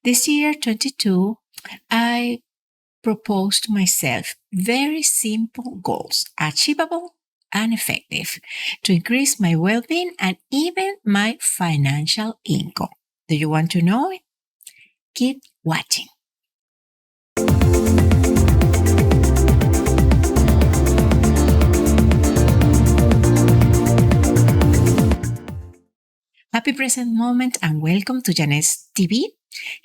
This year, 22, I proposed to myself very simple goals, achievable and effective, to increase my well-being and even my financial income. Do you want to know it? Keep watching. Happy present moment and welcome to JeanetteTV,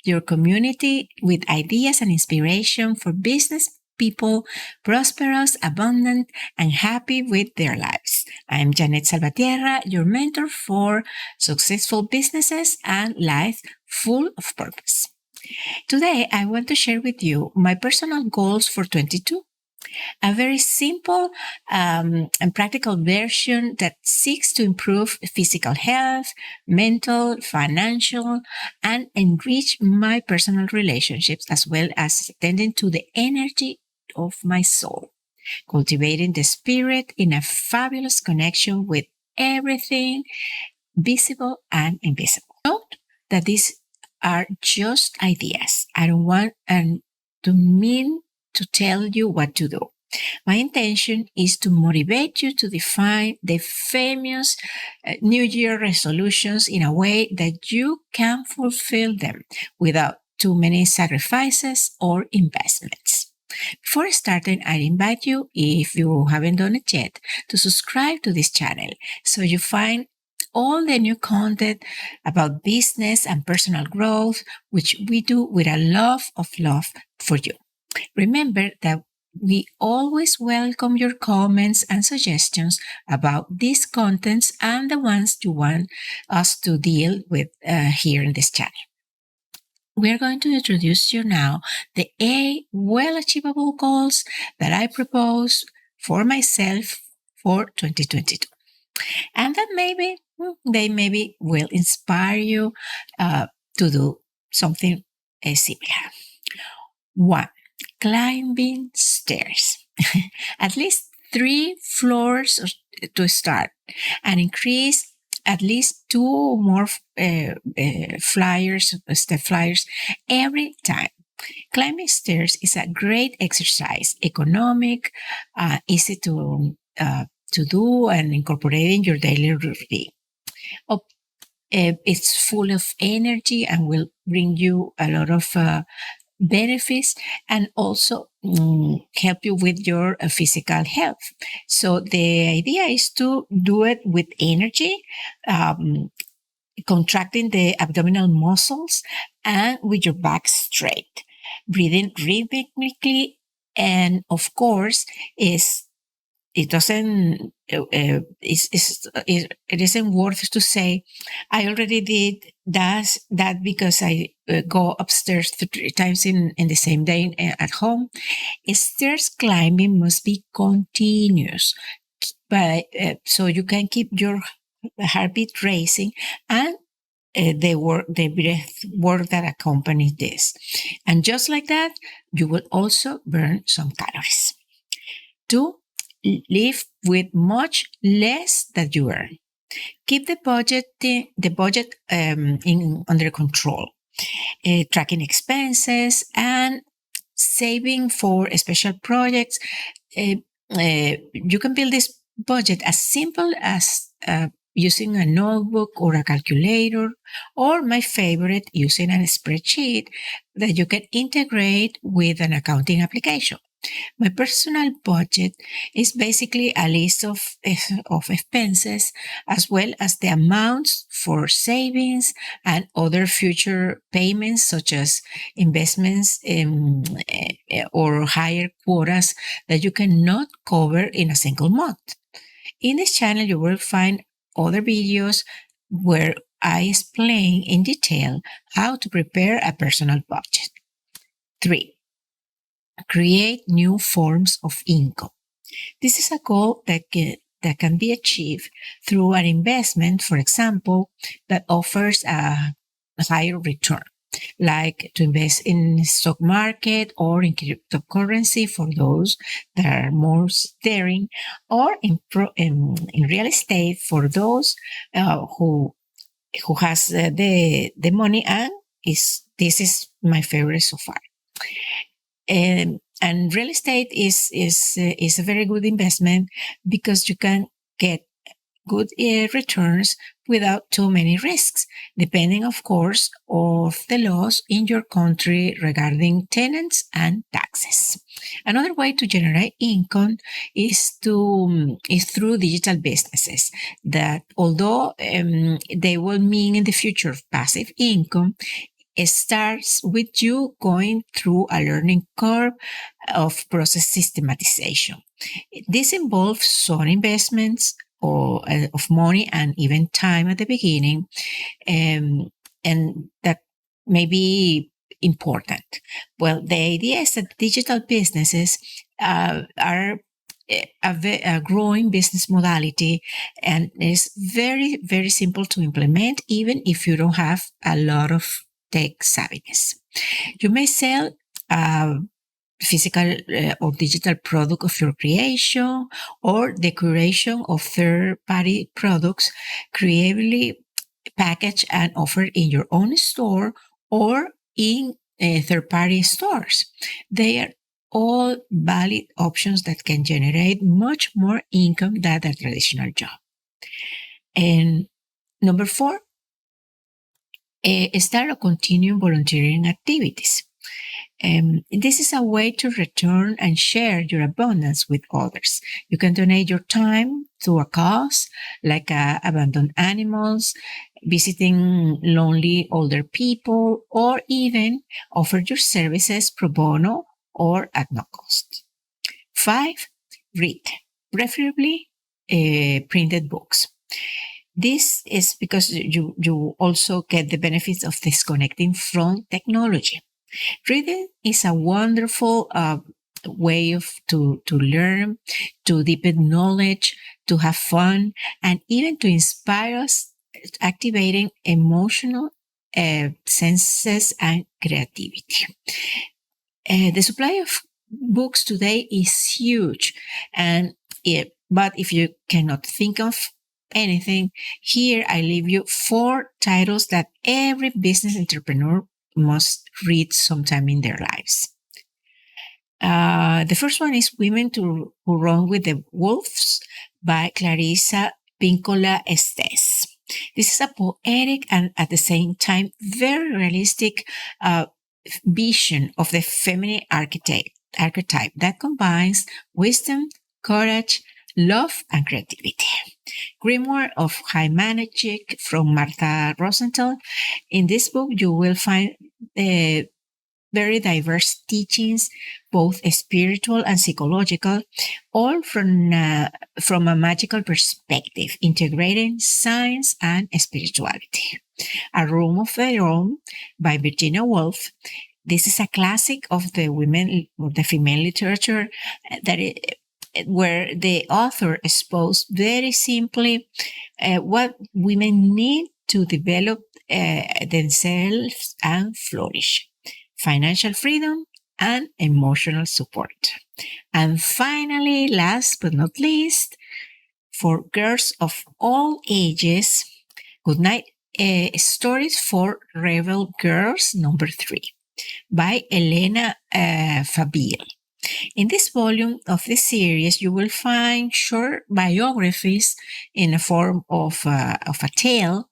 your community with ideas and inspiration for business people prosperous, abundant, and happy with their lives. I'm Jeanette Salvatierra, your mentor for successful businesses and life full of purpose. Today, I want to share with you my personal goals for 22. A very simple and practical version that seeks to improve physical health, mental, financial, and enrich my personal relationships, as well as tending to the energy of my soul, cultivating the spirit in a fabulous connection with everything visible and invisible. Note that these are just ideas. I don't want to mean to tell you what to do. My intention is to motivate you to define the famous New Year resolutions in a way that you can fulfill them without too many sacrifices or investments. Before starting, I invite you, if you haven't done it yet, to subscribe to this channel so you find all the new content about business and personal growth, which we do with a love for you. Remember that we always welcome your comments and suggestions about these contents and the ones you want us to deal with here in this channel. We are going to introduce you now the 8 well-achievable goals that I propose for myself for 2022. And that maybe will inspire you to do something similar. 1. Climbing stairs. At least 3 floors to start, and increase at least 2 more step flyers every time. Climbing stairs is a great exercise, economic, easy to do, and incorporate in your daily routine. It's full of energy and will bring you a lot of benefits, and also help you with your physical health. So the idea is to do it with energy, contracting the abdominal muscles and with your back straight, breathing rhythmically, and of course it isn't worth to say, I already did that because I go upstairs 3 times in the same day at home. Stairs climbing must be continuous, but so you can keep your heartbeat racing and the breath work that accompanies this. And just like that, you will also burn some calories. 2. Live with much less than you earn. Keep the budget under control, tracking expenses and saving for special projects. You can build this budget as simple as using a notebook or a calculator, or my favorite, using a spreadsheet that you can integrate with an accounting application. My personal budget is basically a list of expenses, as well as the amounts for savings and other future payments, such as investments or higher quotas that you cannot cover in a single month. In this channel, you will find other videos where I explain in detail how to prepare a personal budget. 3. Create new forms of income. This is a goal that can be achieved through an investment, for example, that offers a higher return, like to invest in the stock market or in cryptocurrency for those that are more daring, or in real estate for those who has the money and this is my favorite so far. And real estate is a very good investment because you can get good returns without too many risks, depending, of course, of the laws in your country regarding tenants and taxes. Another way to generate income is through digital businesses that, although they will mean in the future passive income, it starts with you going through a learning curve of process systematization. This involves some investments of money and even time at the beginning, and that may be important. Well, the idea is that digital businesses are a growing business modality, and it's very, very simple to implement, even if you don't have a lot of tech savviness. You may sell physical or digital product of your creation, or the curation of third-party products creatively packaged and offered in your own store or in third-party stores. They are all valid options that can generate much more income than a traditional job. And number 4, start or continue volunteering activities. This is a way to return and share your abundance with others. You can donate your time to a cause like abandoned animals, visiting lonely older people, or even offer your services pro bono or at no cost. 5, read, preferably printed books. This is because you also get the benefits of disconnecting from technology. Reading is a wonderful way to learn, to deepen knowledge, to have fun, and even to inspire us, activating emotional senses and creativity. The supply of books today is huge, but if you cannot think of anything, here I leave you 4 titles that every business entrepreneur must read sometime in their lives. The first one is Women Who Run with the Wolves by Clarissa Pinkcola Estés. This is a poetic and at the same time very realistic vision of the feminine archetype that combines wisdom, courage, love, and creativity. Grimoire of High Magic from Martha Rosenthal. In this book, you will find very diverse teachings, both spiritual and psychological, all from a magical perspective, integrating science and spirituality. A Room of Their Own by Virginia Woolf. This is a classic of the female literature where the author exposed very simply what women need to develop themselves and flourish: financial freedom and emotional support. And finally, last but not least, for girls of all ages, Goodnight, Stories for Rebel Girls, number 3, by Elena Faville. In this volume of the series, you will find short biographies in the form of a tale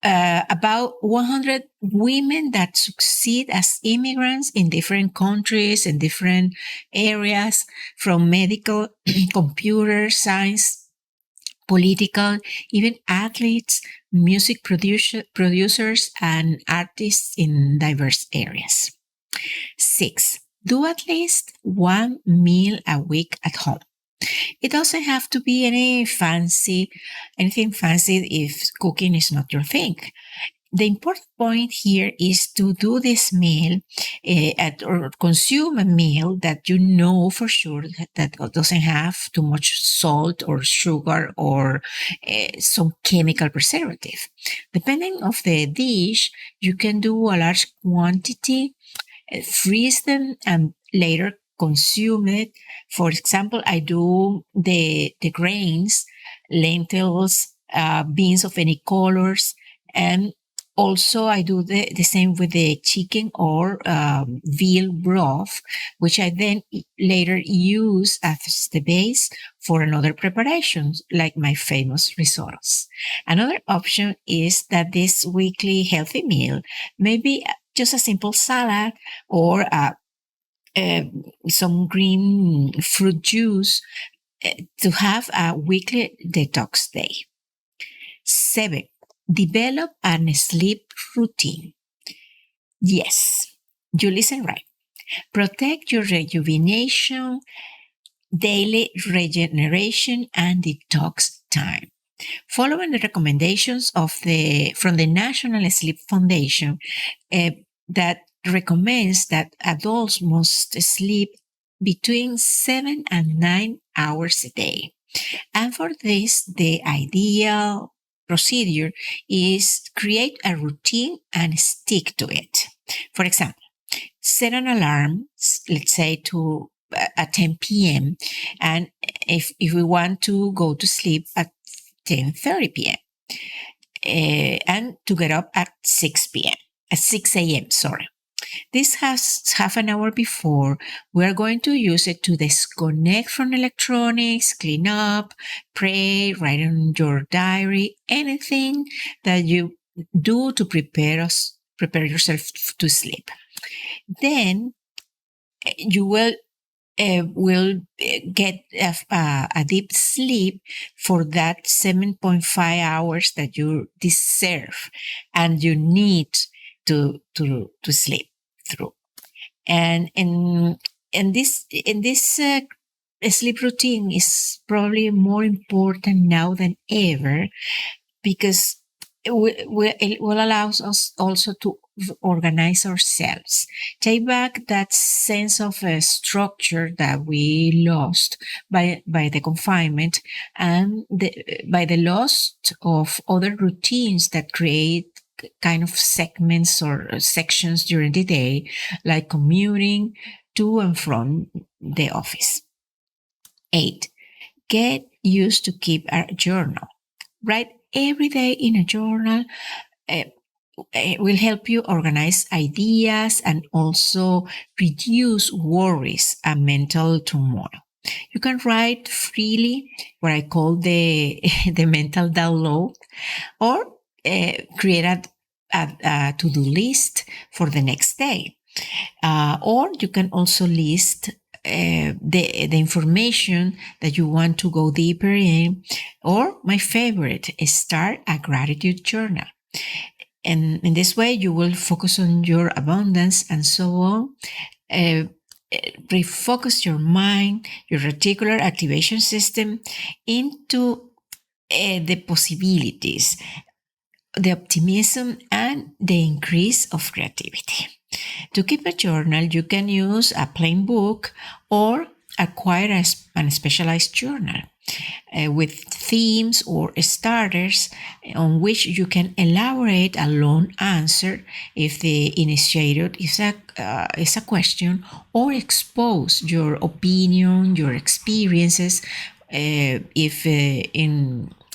about 100 women that succeed as immigrants in different countries and different areas, from medical, computer science, political, even athletes, music producers, and artists in diverse areas. 6, do at least 1 meal a week at home. It doesn't have to be anything fancy if cooking is not your thing. The important point here is to do this meal or consume a meal that you know for sure that doesn't have too much salt or sugar or some chemical preservative. Depending on the dish, you can do a large quantity, freeze them, and later consume it. For example, I do the grains, lentils, beans of any colors, and Also, I do the same with the chicken or veal broth, which I then later use as the base for another preparations, like my famous risottos. Another option is that this weekly healthy meal may be just a simple salad or some green fruit juice to have a weekly detox day. 7. Develop a sleep routine. Yes, you listen right. Protect your rejuvenation, daily regeneration, and detox time. Following the recommendations from the National Sleep Foundation that recommends that adults must sleep between 7 and 9 hours a day. And for this, the ideal procedure is create a routine and stick to it. For example, set an alarm, let's say to at 10 p.m. And if we want to go to sleep at 10:30 p.m. And to get up at 6 p.m. at 6 a.m. Sorry. This has half an hour before. We are going to use it to disconnect from electronics, clean up, pray, write in your diary, anything that you do to prepare yourself to sleep. Then you will get a deep sleep for that 7.5 hours that you deserve and you need to sleep through. And this sleep routine is probably more important now than ever because it will allow us also to organize ourselves, take back that sense of structure that we lost by the confinement and by the loss of other routines that create kind of segments or sections during the day, like commuting to and from the office. 8. Get used to keep a journal. Write every day in a journal. It will help you organize ideas and also reduce worries and mental turmoil. You can write freely, what I call the mental download, or create a to-do list for the next day. Or you can also list the information that you want to go deeper in. Or my favorite is start a gratitude journal. And in this way, you will focus on your abundance and so on. Refocus your mind, your reticular activation system into the possibilities, the optimism, and the increase of creativity. To keep a journal, you can use a plain book or acquire a specialized journal with themes or starters on which you can elaborate a long answer if the initiator is a question, or expose your opinion, your experiences if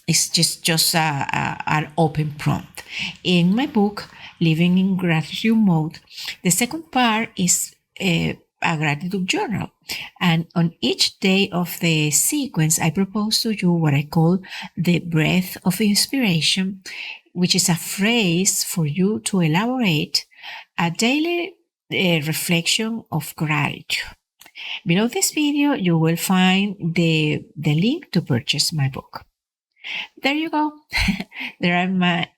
it's just an open prompt. In my book, Living in Gratitude Mode, the second part is a gratitude journal. And on each day of the sequence, I propose to you what I call the breath of inspiration, which is a phrase for you to elaborate a daily reflection of gratitude. Below this video, you will find the link to purchase my book. There you go.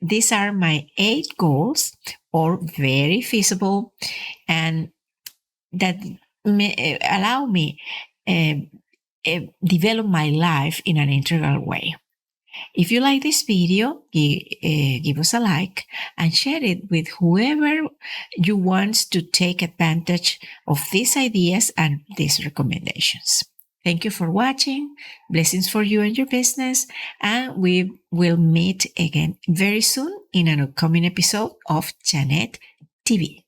These are my 8 goals, or very feasible, and that allow me develop my life in an integral way. If you like this video, give us a like and share it with whoever you want to take advantage of these ideas and these recommendations. Thank you for watching. Blessings for you and your business. And we will meet again very soon in an upcoming episode of Jeanette TV.